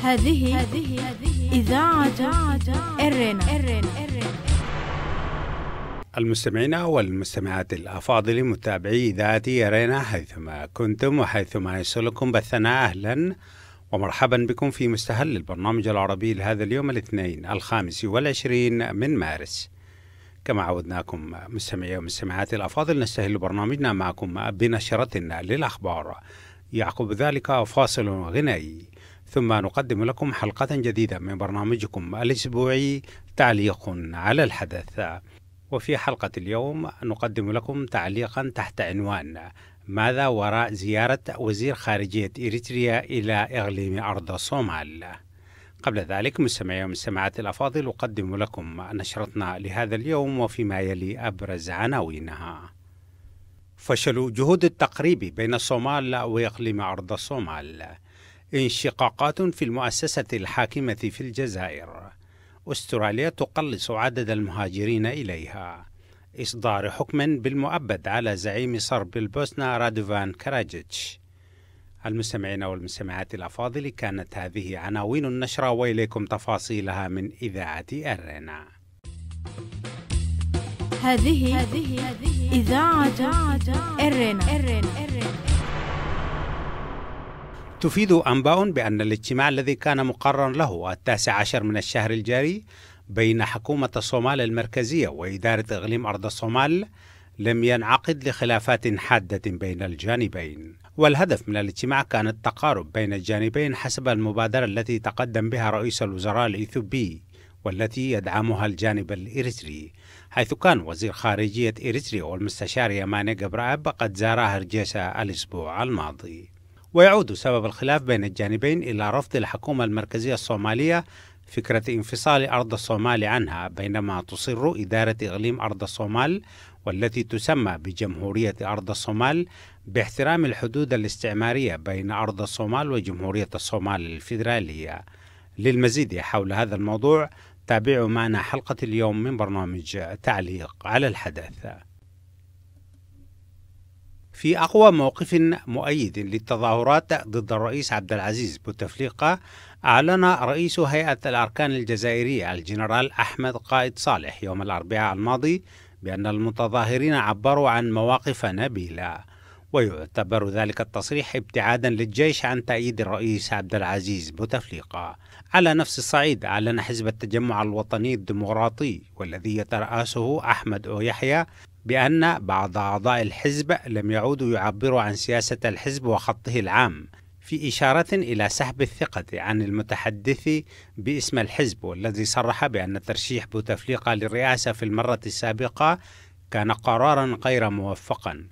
هذه إذاعة إرنا. المستمعين والمستمعات الأفاضل متابعي إذاعة إرنا حيثما كنتم وحيثما يصلكم بثنا، أهلا ومرحبا بكم في مستهل البرنامج العربي لهذا اليوم الاثنين 25 من مارس. كما عودناكم مستمعي ومستمعات الأفاضل، نستهل برنامجنا معكم بنشرتنا للأخبار، يعقب ذلك فاصل غنائي، ثم نقدم لكم حلقة جديدة من برنامجكم الأسبوعي تعليق على الحدث. وفي حلقة اليوم نقدم لكم تعليقا تحت عنوان: ماذا وراء زيارة وزير خارجية إريتريا إلى إقليم أرض الصومال؟ قبل ذلك مستمعي ومستمعات الأفاضل، أقدم لكم نشرتنا لهذا اليوم وفيما يلي أبرز عناوينها. فشل جهود التقريب بين الصومال وإقليم أرض الصومال، انشقاقات في المؤسسة الحاكمة في الجزائر، أستراليا تقلص عدد المهاجرين إليها، إصدار حكم بالمؤبد على زعيم صرب البوسنة رادوفان كراجيتش. المستمعين والمستمعات الأفاضل، كانت هذه عناوين النشرة وإليكم تفاصيلها من إذاعة إرنا. هذه إذاعة إرنا. تفيد أنباء بأن الاجتماع الذي كان مقررا له 19 من الشهر الجاري بين حكومة الصومال المركزية وإدارة إقليم أرض الصومال لم ينعقد لخلافات حادة بين الجانبين، والهدف من الاجتماع كان التقارب بين الجانبين حسب المبادرة التي تقدم بها رئيس الوزراء الإثيوبي والتي يدعمها الجانب الإريتري، حيث كان وزير خارجية إريتريا والمستشار يماني جبراب قد زارا هرجيسا الأسبوع الماضي. ويعود سبب الخلاف بين الجانبين إلى رفض الحكومة المركزية الصومالية فكرة انفصال أرض الصومال عنها، بينما تصر إدارة إقليم أرض الصومال والتي تسمى بجمهورية أرض الصومال باحترام الحدود الاستعمارية بين أرض الصومال وجمهورية الصومال الفيدرالية. للمزيد حول هذا الموضوع تابعوا معنا حلقة اليوم من برنامج تعليق على الحدث. في أقوى موقف مؤيد للتظاهرات ضد الرئيس عبد العزيز بوتفليقة، أعلن رئيس هيئة الأركان الجزائرية الجنرال أحمد قائد صالح يوم الأربعاء الماضي بأن المتظاهرين عبروا عن مواقف نبيلة، ويعتبر ذلك التصريح ابتعادا للجيش عن تأييد الرئيس عبد العزيز بوتفليقة. على نفس الصعيد، أعلن حزب التجمع الوطني الديمقراطي والذي يترأسه أحمد يحيى بأن بعض أعضاء الحزب لم يعودوا يعبروا عن سياسة الحزب وخطه العام، في إشارة إلى سحب الثقة عن المتحدث باسم الحزب، والذي صرح بأن ترشيح بوتفليقة للرئاسة في المرة السابقة كان قرارا غير موفقا.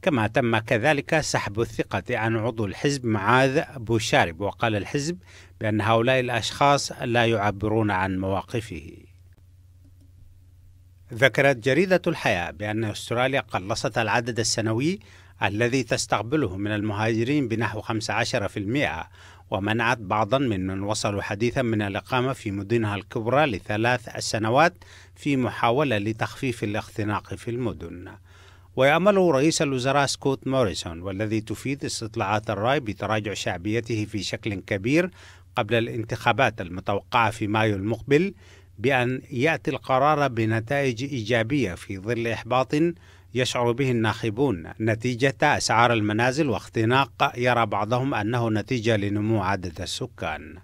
كما تم كذلك سحب الثقة عن عضو الحزب معاذ بوشارب، وقال الحزب بأن هؤلاء الأشخاص لا يعبرون عن مواقفه. ذكرت جريدة الحياة بأن أستراليا قلصت العدد السنوي الذي تستقبله من المهاجرين بنحو 15%، ومنعت بعضا ممن وصلوا حديثا من الإقامة في مدنها الكبرى ل3 سنوات في محاولة لتخفيف الاختناق في المدن. ويأمل رئيس الوزراء سكوت موريسون، والذي تفيد استطلاعات الرأي بتراجع شعبيته في شكل كبير قبل الانتخابات المتوقعة في مايو المقبل، بأن يأتي القرار بنتائج إيجابية في ظل إحباط يشعر به الناخبون نتيجة أسعار المنازل واختناق يرى بعضهم أنه نتيجة لنمو عدد السكان.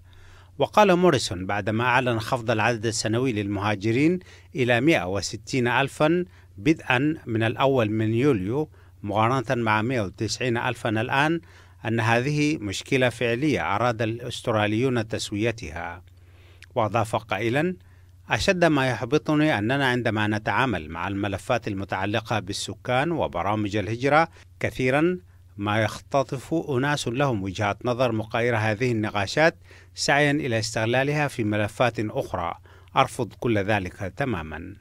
وقال موريسون بعدما أعلن خفض العدد السنوي للمهاجرين إلى 160 ألفا بدءا من الأول من يوليو مقارنة مع 190 ألفا الآن، أن هذه مشكلة فعلية أراد الأستراليون تسويتها. وأضاف قائلا: أشد ما يحبطني أننا عندما نتعامل مع الملفات المتعلقة بالسكان وبرامج الهجرة كثيرا ما يختطف أناس لهم وجهات نظر مغايرة هذه النقاشات سعيا إلى استغلالها في ملفات أخرى. أرفض كل ذلك تماما.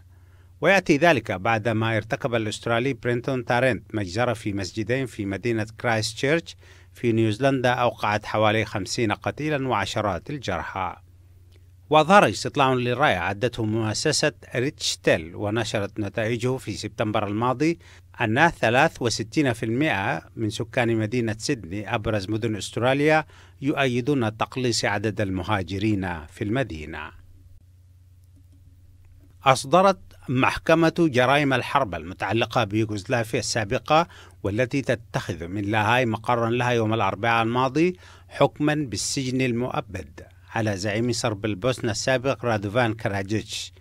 ويأتي ذلك بعدما ارتكب الأسترالي برينتون تارنت مجزرة في مسجدين في مدينة كرايست تشيرش في نيوزيلندا أوقعت حوالي 50 قتيلا وعشرات الجرحى. وأظهر استطلاع للرأي عدته مؤسسة ريتشتيل ونشرت نتائجه في سبتمبر الماضي أن 63% من سكان مدينة سيدني أبرز مدن أستراليا يؤيدون تقليص عدد المهاجرين في المدينة. أصدرت محكمة جرائم الحرب المتعلقة بيوغوسلافيا السابقة والتي تتخذ من لاهاي مقرا لها يوم الأربعاء الماضي حكما بالسجن المؤبد على زعيم صرب البوسنة السابق رادوفان كراجيتش،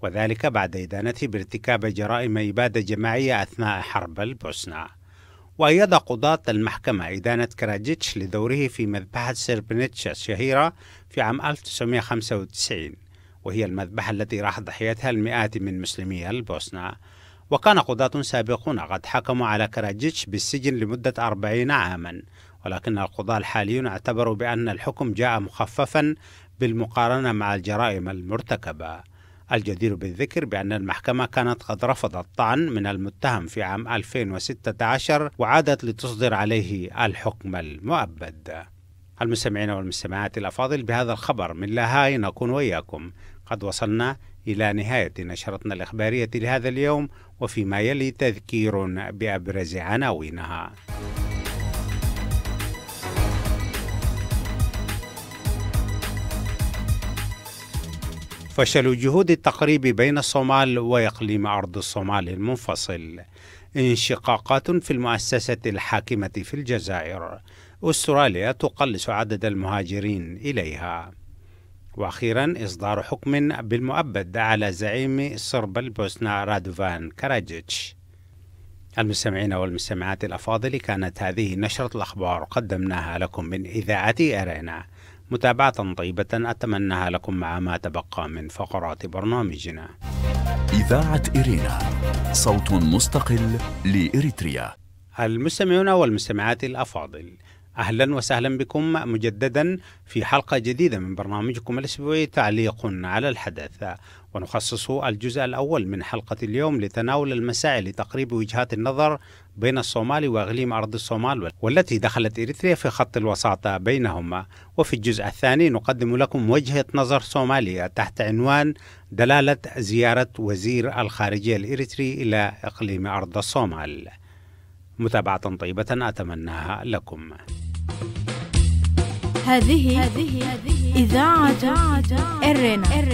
وذلك بعد إدانته بارتكاب جرائم إبادة جماعية أثناء حرب البوسنة. وأيد قضاة المحكمة إدانة كراجيتش لدوره في مذبحة سيربنيتشا الشهيرة في عام 1995، وهي المذبحة التي راح ضحيتها المئات من مسلمي البوسنة. وكان قضاة سابقون قد حكموا على كراجيتش بالسجن لمدة 40 عاما، ولكن القضاة الحاليون اعتبروا بأن الحكم جاء مخففا بالمقارنة مع الجرائم المرتكبة. الجدير بالذكر بأن المحكمة كانت قد رفضت الطعن من المتهم في عام 2016 وعادت لتصدر عليه الحكم المؤبد. المستمعين والمستمعات الأفاضل، بهذا الخبر من لاهاي نكون وإياكم قد وصلنا إلى نهاية نشرتنا الإخبارية لهذا اليوم، وفيما يلي تذكير بأبرز عناوينها. فشل جهود التقريب بين الصومال وإقليم أرض الصومال المنفصل. انشقاقات في المؤسسة الحاكمة في الجزائر. أستراليا تقلص عدد المهاجرين إليها. وأخيرا إصدار حكم بالمؤبد على زعيم صرب البوسنة رادوفان كراجيتش. المستمعين والمستمعات الأفاضل، كانت هذه نشرة الأخبار قدمناها لكم من إذاعة إرينا. متابعة طيبة أتمناها لكم مع ما تبقى من فقرات برنامجنا. إذاعة إرينا، صوت مستقل لإريتريا. المستمعون والمستمعات الأفاضل، أهلا وسهلا بكم مجددا في حلقة جديدة من برنامجكم الأسبوعي تعليق على الحدث، ونخصص الجزء الأول من حلقة اليوم لتناول المساعي لتقريب وجهات النظر بين الصومال وإقليم أرض الصومال والتي دخلت إريتريا في خط الوساطة بينهما. وفي الجزء الثاني نقدم لكم وجهة نظر صومالية تحت عنوان دلالة زيارة وزير الخارجية الإريتري إلى إقليم أرض الصومال. متابعة طيبة أتمناها لكم. هذه إذاعة إرينا.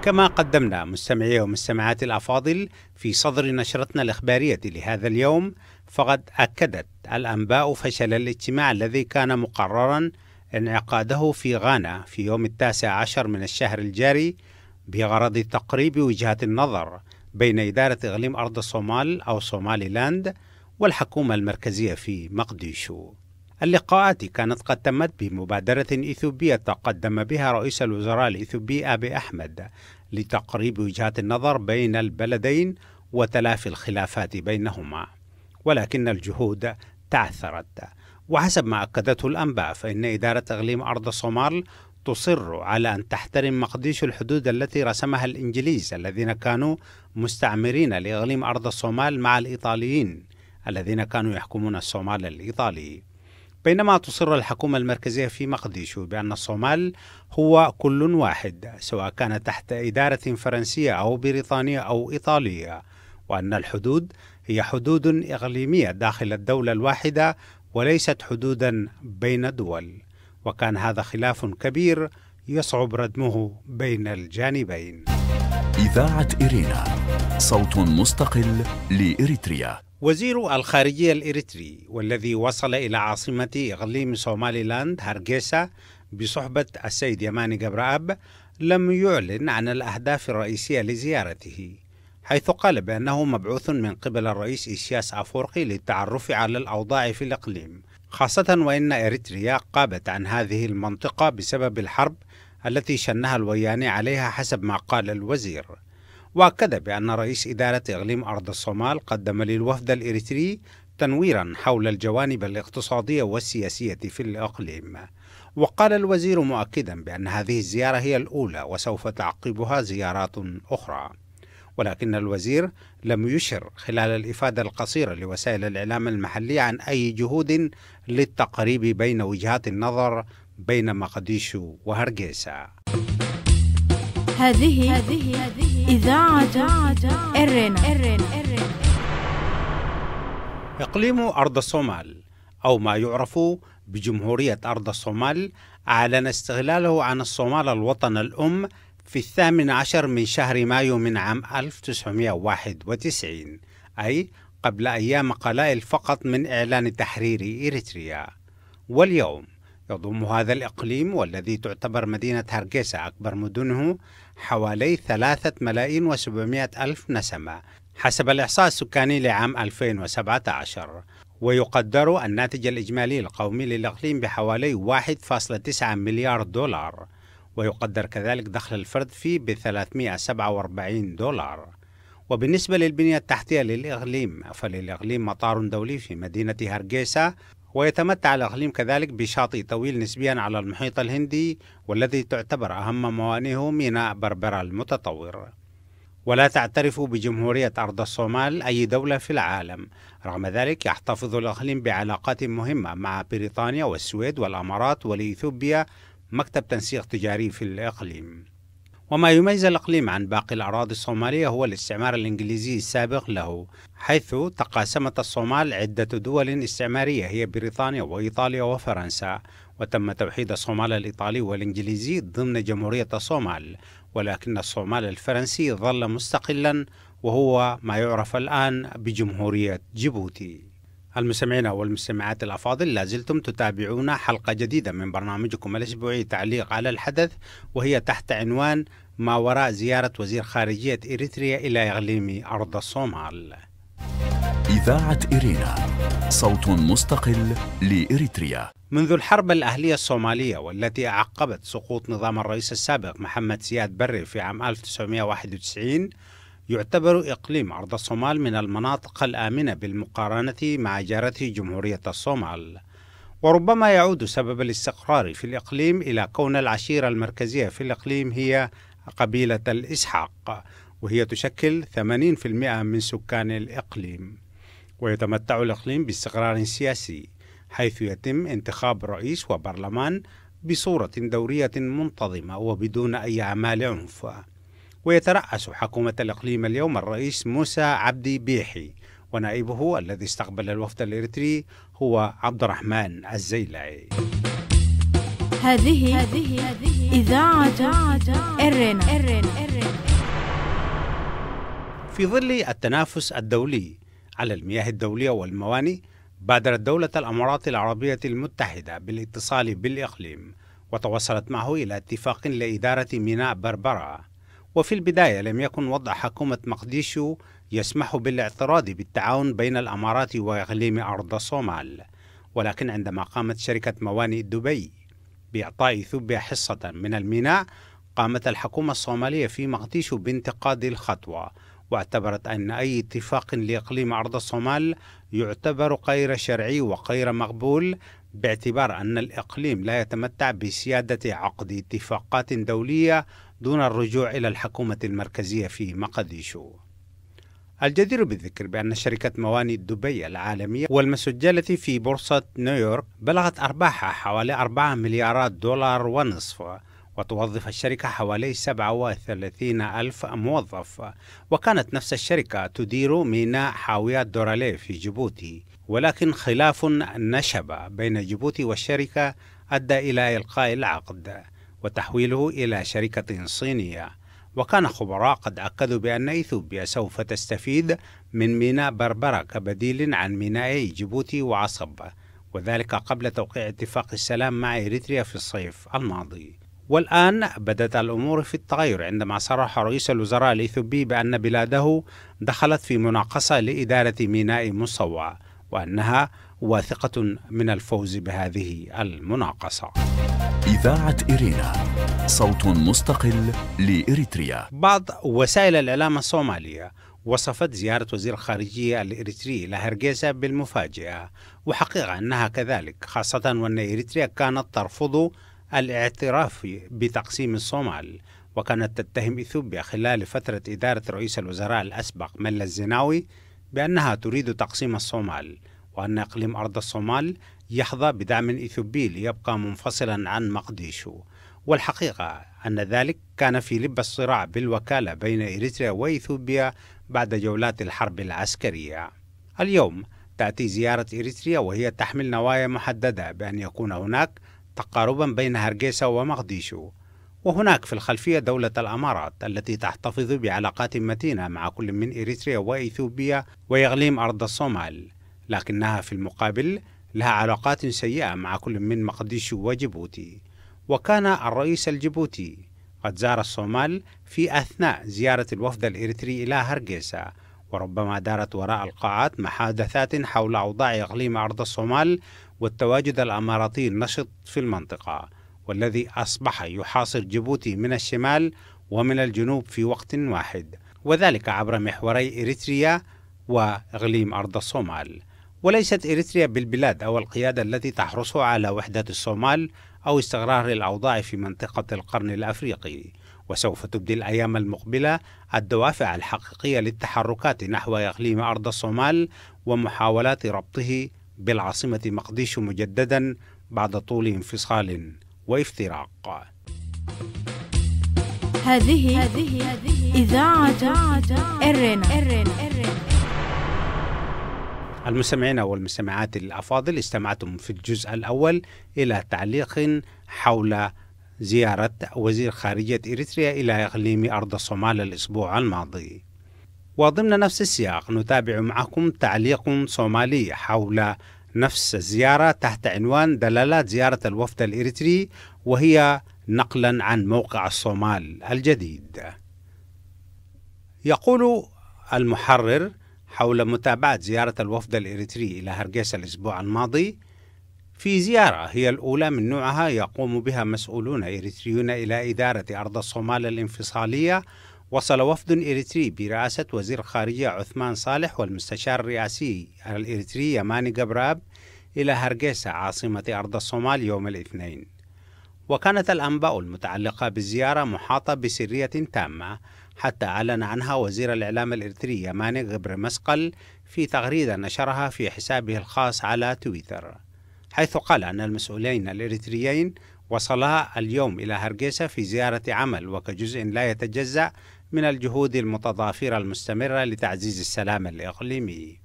كما قدمنا مستمعي ومستمعات الأفاضل في صدر نشرتنا الإخبارية لهذا اليوم، فقد أكدت الأنباء فشل الاجتماع الذي كان مقررا انعقاده في غانا في يوم 19 من الشهر الجاري بغرض تقريب وجهات النظر بين إدارة إقليم أرض الصومال أو صومالي لاند والحكومة المركزية في مقديشو. اللقاءات كانت قد تمت بمبادرة إثيوبية قدم بها رئيس الوزراء الإثيوبي أبي أحمد لتقريب وجهات النظر بين البلدين وتلافي الخلافات بينهما، ولكن الجهود تعثرت. وحسب ما أكدته الأنباء فإن إدارة إقليم أرض الصومال تصر على أن تحترم مقديشو الحدود التي رسمها الإنجليز الذين كانوا مستعمرين لإقليم أرض الصومال مع الإيطاليين الذين كانوا يحكمون الصومال الإيطالي، بينما تصر الحكومة المركزية في مقديشو بأن الصومال هو كل واحد سواء كان تحت إدارة فرنسية أو بريطانية أو إيطالية، وأن الحدود هي حدود إقليمية داخل الدولة الواحدة وليست حدودا بين دول. وكان هذا خلاف كبير يصعب ردمه بين الجانبين. إذاعة إرينا، صوت مستقل لإريتريا. وزير الخارجية الإريتري والذي وصل إلى عاصمة إقليم صومالي لاند هارجيسا بصحبة السيد يماني جبرآب لم يعلن عن الأهداف الرئيسية لزيارته، حيث قال بأنه مبعوث من قبل الرئيس إيسياس أفورقي للتعرف على الأوضاع في الإقليم، خاصة وإن إريتريا غابت عن هذه المنطقة بسبب الحرب التي شنها الوياني عليها حسب ما قال الوزير. وأكد بأن رئيس إدارة إقليم أرض الصومال قدم للوفد الإريتري تنويرا حول الجوانب الاقتصادية والسياسية في الإقليم. وقال الوزير مؤكدا بأن هذه الزيارة هي الأولى وسوف تعقبها زيارات أخرى، ولكن الوزير لم يشر خلال الإفادة القصيرة لوسائل الإعلام المحلية عن أي جهود للتقريب بين وجهات النظر بين مقديشو وهرجيسا. هذه إذاعة إرنا. إقليم أرض الصومال أو ما يعرف بجمهورية أرض الصومال أعلن استغلاله عن الصومال الوطن الأم في 18 من شهر مايو من عام 1991، أي قبل أيام قلائل فقط من إعلان تحرير إريتريا. واليوم يضم هذا الإقليم والذي تعتبر مدينة هرقيسة أكبر مدنه حوالي 3,700,000 نسمة حسب الإحصاء السكاني لعام 2017، ويقدر الناتج الإجمالي القومي للإقليم بحوالي 1.9 مليار دولار، ويقدر كذلك دخل الفرد فيه $347. وبالنسبة للبنية التحتية للإقليم فللإقليم مطار دولي في مدينة هرقيسة، ويتمتع الإقليم كذلك بشاطئ طويل نسبيا على المحيط الهندي والذي تعتبر أهم موانئه ميناء بربرة المتطور. ولا تعترف بجمهورية أرض الصومال أي دولة في العالم، رغم ذلك يحتفظ الإقليم بعلاقات مهمة مع بريطانيا والسويد والأمارات ولإثيوبيا مكتب تنسيق تجاري في الإقليم. وما يميز الإقليم عن باقي الأراضي الصومالية هو الاستعمار الإنجليزي السابق له، حيث تقاسمت الصومال عدة دول استعمارية هي بريطانيا وإيطاليا وفرنسا، وتم توحيد الصومال الإيطالي والإنجليزي ضمن جمهورية الصومال، ولكن الصومال الفرنسي ظل مستقلا وهو ما يعرف الآن بجمهورية جيبوتي. المستمعين والمستمعات الأفاضل، لازلتم تتابعون حلقة جديدة من برنامجكم الأسبوعي تعليق على الحدث، وهي تحت عنوان ما وراء زيارة وزير خارجية إريتريا إلى إقليم أرض الصومال. إذاعة إرينا، صوت مستقل لإريتريا. منذ الحرب الأهلية الصومالية والتي أعقبت سقوط نظام الرئيس السابق محمد سياد بري في عام 1991، يعتبر إقليم أرض الصومال من المناطق الآمنة بالمقارنة مع جارته جمهورية الصومال. وربما يعود سبب الاستقرار في الإقليم إلى كون العشيرة المركزية في الإقليم هي قبيلة الإسحاق، وهي تشكل 80% من سكان الإقليم. ويتمتع الإقليم باستقرار سياسي، حيث يتم انتخاب رئيس وبرلمان بصورة دورية منتظمة وبدون أي أعمال عنف. ويترأس حكومة الإقليم اليوم الرئيس موسى عبدي بيحي، ونائبه الذي استقبل الوفد الإريتري هو عبد الرحمن الزيلعي. هذه إذاعة إرنا. في ظل التنافس الدولي على المياه الدولية والموانئ، بادرت دولة الأمارات العربية المتحدة بالاتصال بالإقليم، وتوصلت معه إلى اتفاق لإدارة ميناء بربرة. وفي البداية لم يكن وضع حكومة مقديشو يسمح بالاعتراض بالتعاون بين الأمارات وإقليم أرض الصومال، ولكن عندما قامت شركة موانئ دبي بإعطاء إثيوبيا حصة من الميناء، قامت الحكومة الصومالية في مقديشو بانتقاد الخطوة، واعتبرت أن أي اتفاق لإقليم أرض الصومال يعتبر غير شرعي وغير مقبول، باعتبار أن الإقليم لا يتمتع بسيادة عقد اتفاقات دولية دون الرجوع إلى الحكومة المركزية في مقديشو. الجدير بالذكر بأن شركة موانئ دبي العالمية والمسجلة في بورصة نيويورك بلغت أرباحها حوالي 4 مليارات دولار ونصف، وتوظف الشركة حوالي 37,000 موظف. وكانت نفس الشركة تدير ميناء حاويات دوراليه في جيبوتي، ولكن خلاف نشب بين جيبوتي والشركة أدى إلى إلغاء العقد وتحويله إلى شركة صينية. وكان خبراء قد أكدوا بأن إثيوبيا سوف تستفيد من ميناء بربرة كبديل عن مينائي جيبوتي وعصب، وذلك قبل توقيع اتفاق السلام مع إريتريا في الصيف الماضي. والآن بدأت الأمور في التغير عندما صرح رئيس الوزراء الإثيوبي بأن بلاده دخلت في مناقصة لإدارة ميناء مصوى، وأنها واثقة من الفوز بهذه المناقصة. إذاعة إرينا، صوت مستقل لإريتريا. بعض وسائل الإعلام الصومالية وصفت زيارة وزير الخارجية الإريتري إلى هرقيسة بالمفاجئة، وحقيقة أنها كذلك، خاصة وأن إريتريا كانت ترفض الاعتراف بتقسيم الصومال، وكانت تتهم إثيوبيا خلال فترة إدارة رئيس الوزراء الأسبق ملا الزناوي بأنها تريد تقسيم الصومال، وأن إقليم أرض الصومال يحظى بدعم إثيوبي ليبقى منفصلا عن مقديشو. والحقيقة أن ذلك كان في لب الصراع بالوكالة بين إريتريا وإثيوبيا بعد جولات الحرب العسكرية. اليوم تأتي زيارة إريتريا وهي تحمل نوايا محددة بأن يكون هناك تقاربا بين هرجيسا ومقديشو، وهناك في الخلفية دولة الأمارات التي تحتفظ بعلاقات متينة مع كل من إريتريا وإثيوبيا وإقليم أرض الصومال، لكنها في المقابل لها علاقات سيئة مع كل من مقديشو وجيبوتي. وكان الرئيس الجيبوتي قد زار الصومال في أثناء زيارة الوفد الإريتري إلى هرجيسا، وربما دارت وراء القاعات محادثات حول أوضاع إقليم أرض الصومال والتواجد الأماراتي النشط في المنطقة، والذي أصبح يحاصر جيبوتي من الشمال ومن الجنوب في وقت واحد، وذلك عبر محوري إريتريا وإقليم أرض الصومال. وليست إريتريا بالبلاد أو القيادة التي تحرص على وحدة الصومال أو استقرار الأوضاع في منطقة القرن الأفريقي، وسوف تبدي الأيام المقبلة الدوافع الحقيقية للتحركات نحو إقليم أرض الصومال ومحاولات ربطه بالعاصمة مقديشو مجددا بعد طول انفصال وافتراق. هذه إذاعة إرنا. المستمعين والمستمعات الأفاضل، استمعتم في الجزء الأول إلى تعليق حول زيارة وزير خارجية إريتريا إلى إقليم أرض الصومال الأسبوع الماضي. وضمن نفس السياق نتابع معكم تعليق صومالي حول نفس الزيارة تحت عنوان دلالات زيارة الوفد الإريتري، وهي نقلا عن موقع الصومال الجديد. يقول المحرر حول متابعة زيارة الوفد الإريتري إلى هرجيسا الأسبوع الماضي: في زيارة هي الأولى من نوعها يقوم بها مسؤولون إريتريون إلى إدارة أرض الصومال الانفصالية، وصل وفد إريتري برئاسة وزير خارجية عثمان صالح والمستشار الرئاسي الإريتري يماني قبراب إلى هرجيسا عاصمة أرض الصومال يوم الاثنين. وكانت الأنباء المتعلقة بالزيارة محاطة بسرية تامة، حتى أعلن عنها وزير الإعلام الإريتري يماني قبر مسقل في تغريدة نشرها في حسابه الخاص على تويتر، حيث قال أن المسؤولين الإريتريين وصلا اليوم إلى هرجيسا في زيارة عمل وكجزء لا يتجزأ من الجهود المتضافرة المستمرة لتعزيز السلام الإقليمي.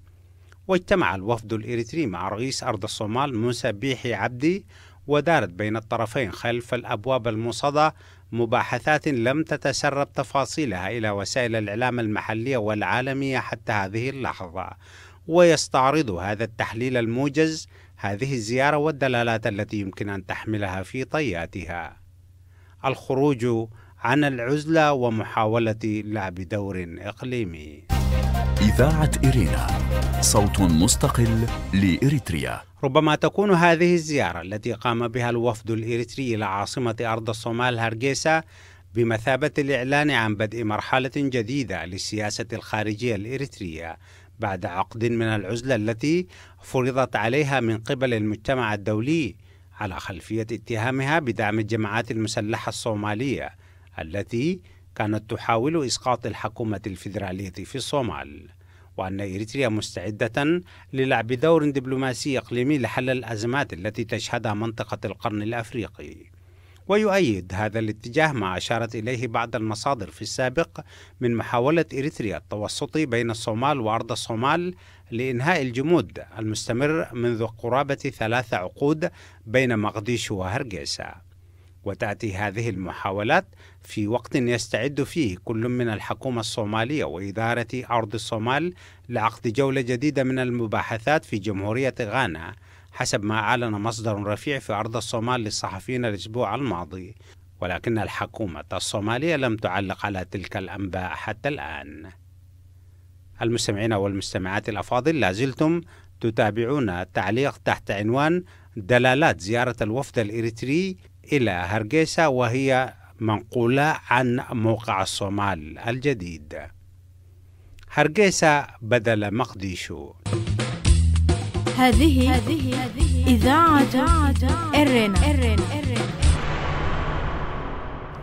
واجتمع الوفد الإريتري مع رئيس أرض الصومال موسى بيحي عبدي، ودارت بين الطرفين خلف الأبواب الموصدة مباحثات لم تتسرب تفاصيلها إلى وسائل الإعلام المحلية والعالمية حتى هذه اللحظة. ويستعرض هذا التحليل الموجز هذه الزيارة والدلالات التي يمكن أن تحملها في طياتها: الخروج عن العزلة ومحاولة لعب دور إقليمي. إذاعة إرينا، صوت مستقل لإريتريا. ربما تكون هذه الزيارة التي قام بها الوفد الإريتري إلى عاصمة أرض الصومال هرجيسا بمثابة الإعلان عن بدء مرحلة جديدة للسياسة الخارجية الإريترية بعد عقد من العزلة التي فرضت عليها من قبل المجتمع الدولي على خلفية اتهامها بدعم الجماعات المسلحة الصومالية التي كانت تحاول إسقاط الحكومة الفيدرالية في الصومال، وأن إريتريا مستعدة للعب دور دبلوماسي إقليمي لحل الأزمات التي تشهدها منطقة القرن الأفريقي. ويؤيد هذا الاتجاه ما أشارت إليه بعض المصادر في السابق من محاولة إريتريا التوسط بين الصومال وأرض الصومال لإنهاء الجمود المستمر منذ قرابة 3 عقود بين مقديشو وهرجيسا. وتأتي هذه المحاولات في وقت يستعد فيه كل من الحكومة الصومالية وإدارة أرض الصومال لعقد جولة جديدة من المباحثات في جمهورية غانا، حسب ما أعلن مصدر رفيع في أرض الصومال للصحفيين الأسبوع الماضي. ولكن الحكومة الصومالية لم تعلق على تلك الأنباء حتى الآن. المستمعين والمستمعات الأفاضل، لازلتم تتابعون تعليق تحت عنوان دلالات زيارة الوفد الإريتري إلى هرجيسا، وهي منقولة عن موقع الصومال الجديد. هرجيسا بدل مقديشو. هذه إذاعة إرنا.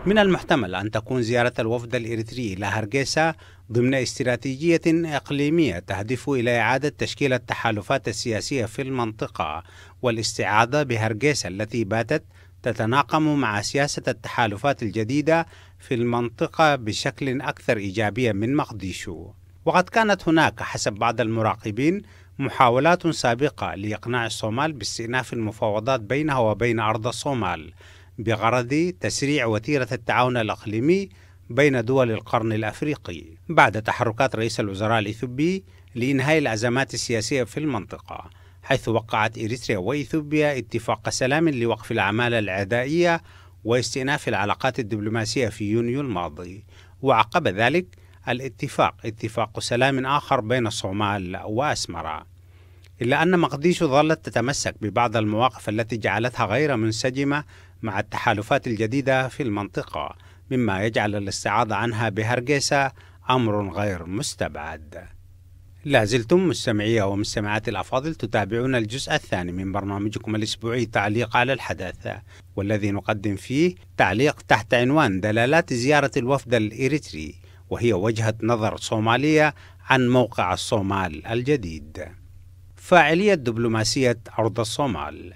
من المحتمل أن تكون زيارة الوفد الإريتري إلى هرجيسا ضمن استراتيجية إقليمية تهدف إلى إعادة تشكيل التحالفات السياسية في المنطقة والاستعاضة بهرجيسا التي باتت تتناقم مع سياسة التحالفات الجديدة في المنطقة بشكل أكثر إيجابية من مقديشو. وقد كانت هناك حسب بعض المراقبين محاولات سابقة لإقناع الصومال باستئناف المفاوضات بينها وبين أرض الصومال بغرض تسريع وتيرة التعاون الإقليمي بين دول القرن الأفريقي بعد تحركات رئيس الوزراء الإثيوبي لإنهاء الأزمات السياسية في المنطقة، حيث وقعت إريتريا وإثيوبيا اتفاق سلام لوقف الأعمال العدائية واستئناف العلاقات الدبلوماسية في يونيو الماضي. وعقب ذلك اتفاق سلام آخر بين الصومال وأسمرا، إلا أن مقديشو ظلت تتمسك ببعض المواقف التي جعلتها غير منسجمة مع التحالفات الجديدة في المنطقة، مما يجعل الاستعاضة عنها بهرجيسا أمر غير مستبعد. لا زلتم مستمعي ومستمعات الأفاضل تتابعون الجزء الثاني من برنامجكم الأسبوعي تعليق على الحدث، والذي نقدم فيه تعليق تحت عنوان دلالات زيارة الوفد الإريتري، وهي وجهة نظر صومالية عن موقع الصومال الجديد. فاعلية دبلوماسية أرض الصومال.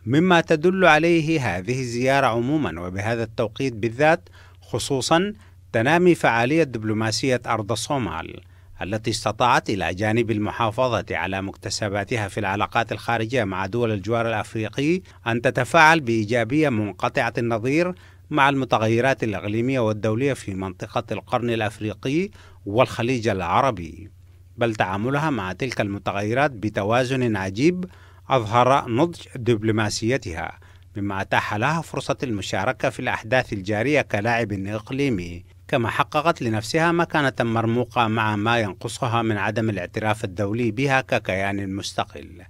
مما تدل عليه هذه الزيارة عموما وبهذا التوقيت بالذات خصوصا تنامي فعالية دبلوماسية أرض الصومال التي استطاعت إلى جانب المحافظة على مكتسباتها في العلاقات الخارجية مع دول الجوار الأفريقي أن تتفاعل بإيجابية منقطعة النظير مع المتغيرات الإقليمية والدولية في منطقة القرن الأفريقي والخليج العربي، بل تعاملها مع تلك المتغيرات بتوازن عجيب أظهر نضج دبلوماسيتها، مما أتاح لها فرصة المشاركة في الأحداث الجارية كلاعب إقليمي، كما حققت لنفسها مكانة مرموقة مع ما ينقصها من عدم الاعتراف الدولي بها ككيان مستقل.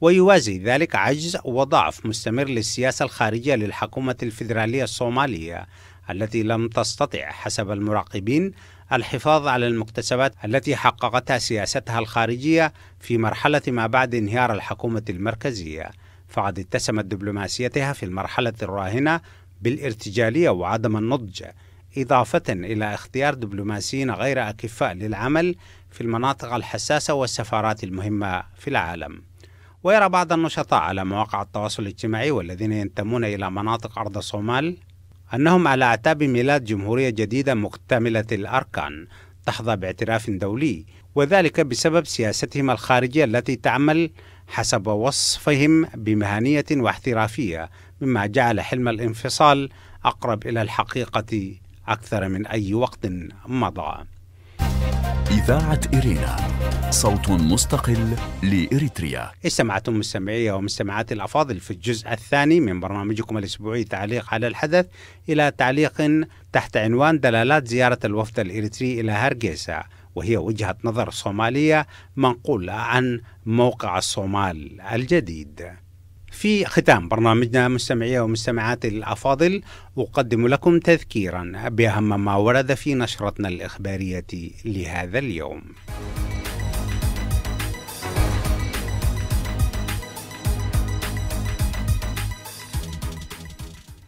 ويوازي ذلك عجز وضعف مستمر للسياسة الخارجية للحكومة الفيدرالية الصومالية التي لم تستطع حسب المراقبين الحفاظ على المكتسبات التي حققتها سياستها الخارجية في مرحلة ما بعد انهيار الحكومة المركزية، فقد اتسمت دبلوماسيتها في المرحلة الراهنة بالارتجالية وعدم النضج، إضافة إلى اختيار دبلوماسيين غير أكفاء للعمل في المناطق الحساسة والسفارات المهمة في العالم. ويرى بعض النشطاء على مواقع التواصل الاجتماعي والذين ينتمون إلى مناطق أرض الصومال أنهم على أعتاب ميلاد جمهورية جديدة مكتملة الأركان تحظى باعتراف دولي، وذلك بسبب سياستهم الخارجية التي تعمل حسب وصفهم بمهنية واحترافية، مما جعل حلم الانفصال أقرب إلى الحقيقة أكثر من أي وقت مضى. إذاعة إرينا، صوت مستقل لإريتريا. استمعتم مستمعي ومستمعات الأفاضل في الجزء الثاني من برنامجكم الأسبوعي تعليق على الحدث إلى تعليق تحت عنوان دلالات زيارة الوفد الإريتري إلى هرجيسا، وهي وجهة نظر صومالية منقولة عن موقع الصومال الجديد. في ختام برنامجنا مستمعي ومستمعات الأفاضل أقدم لكم تذكيرا بأهم ما ورد في نشرتنا الإخبارية لهذا اليوم.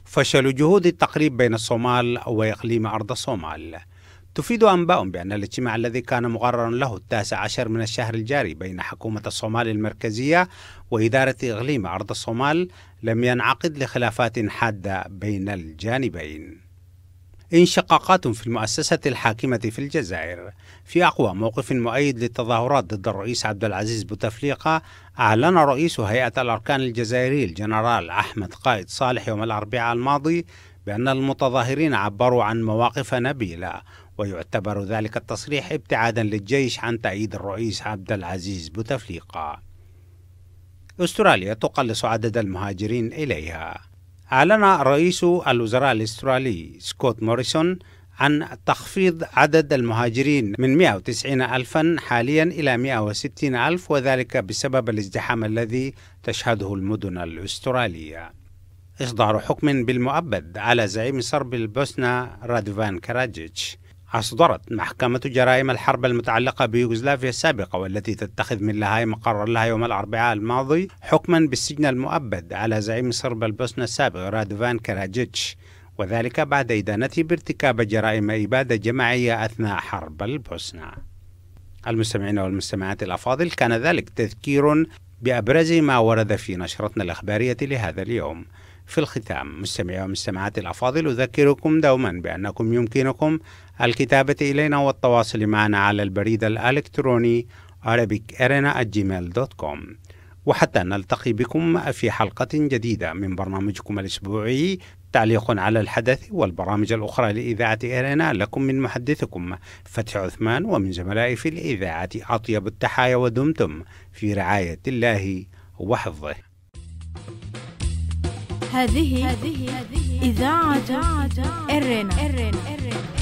فشل جهود التقريب بين الصومال وإقليم أرض الصومال. تفيد أنباء بأن الاجتماع الذي كان مقررا له 19 من الشهر الجاري بين حكومة الصومال المركزية وإدارة إقليم أرض الصومال لم ينعقد لخلافات حادة بين الجانبين. انشقاقات في المؤسسة الحاكمة في الجزائر. في أقوى موقف مؤيد للتظاهرات ضد الرئيس عبد العزيز بوتفليقة، أعلن رئيس هيئة الأركان الجزائري الجنرال أحمد قائد صالح يوم الأربعاء الماضي بأن المتظاهرين عبروا عن مواقف نبيلة، ويعتبر ذلك التصريح ابتعادا للجيش عن تأييد الرئيس عبد العزيز بوتفليقة. أستراليا تقلص عدد المهاجرين إليها. أعلن رئيس الوزراء الأسترالي سكوت موريسون عن تخفيض عدد المهاجرين من 190 ألفا حاليا إلى 160 ألف، وذلك بسبب الازدحام الذي تشهده المدن الأسترالية. إصدار حكم بالمؤبد على زعيم صرب البوسنة رادوفان كراجيتش. أصدرت محكمة جرائم الحرب المتعلقة بيوغوسلافيا السابقة والتي تتخذ من لاهاي مقر لها يوم الأربعاء الماضي حكما بالسجن المؤبد على زعيم صرب البوسنة السابق رادوفان كراجيتش، وذلك بعد إدانته بارتكاب جرائم إبادة جماعية أثناء حرب البوسنة. المستمعين والمستمعات الأفاضل، كان ذلك تذكير بأبرز ما ورد في نشرتنا الإخبارية لهذا اليوم. في الختام مستمعي ومستمعاتي الأفاضل، أذكركم دوما بأنكم يمكنكم الكتابة إلينا والتواصل معنا على البريد الإلكتروني arabicerena@gmail.com. وحتى نلتقي بكم في حلقة جديدة من برنامجكم الأسبوعي تعليق على الحدث والبرامج الأخرى لإذاعة إيرينا، لكم من محدثكم فتحي عثمان، ومن زملائي في الإذاعة أطيب التحايا، ودمتم في رعاية الله وحفظه. هذه إذاعة إيرينا.